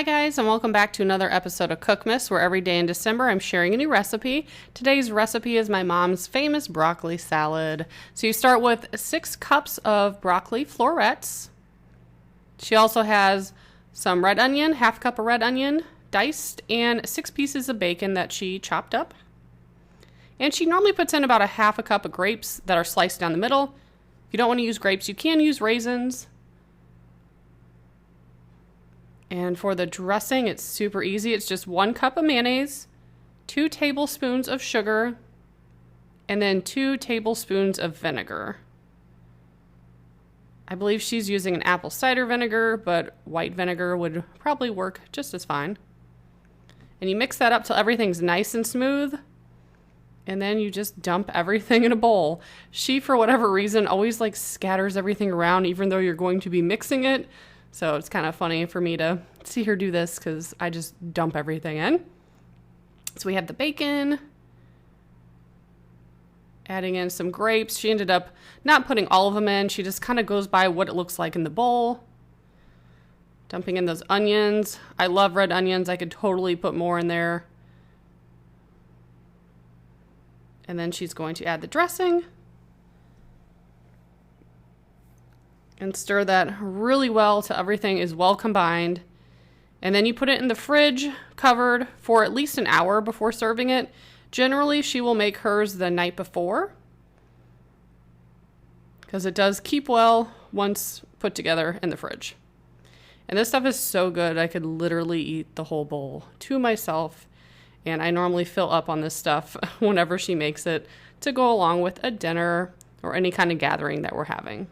Hi guys, and welcome back to another episode of Cookmas, where every day in December I'm sharing a new recipe. Today's recipe is my mom's famous broccoli salad. So you start with 6 cups of broccoli florets. She also has some red onion, half cup of red onion, diced, and 6 pieces of bacon that she chopped up. And she normally puts in about a half a cup of grapes that are sliced down the middle. If you don't want to use grapes, you can use raisins. And for the dressing, it's super easy. It's just 1 cup of mayonnaise, 2 tablespoons of sugar, and then 2 tablespoons of vinegar. I believe she's using an apple cider vinegar, but white vinegar would probably work just as fine. And you mix that up till everything's nice and smooth. And then you just dump everything in a bowl. She, for whatever reason, always scatters everything around, even though you're going to be mixing it. So it's kind of funny for me to see her do this because I just dump everything in. So we have the bacon, adding in some grapes. She ended up not putting all of them in. She just kind of goes by what it looks like in the bowl. Dumping in those onions. I love red onions. I could totally put more in there. And then she's going to add the dressing. And stir that really well till everything is well combined. And then you put it in the fridge, covered, for at least an hour before serving it. Generally, she will make hers the night before, because it does keep well once put together in the fridge. And this stuff is so good, I could literally eat the whole bowl to myself. And I normally fill up on this stuff whenever she makes it to go along with a dinner or any kind of gathering that we're having.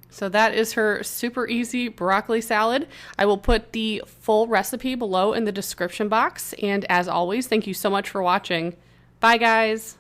So that is her super easy broccoli salad. I will put the full recipe below in the description box. And as always, thank you so much for watching. Bye, guys.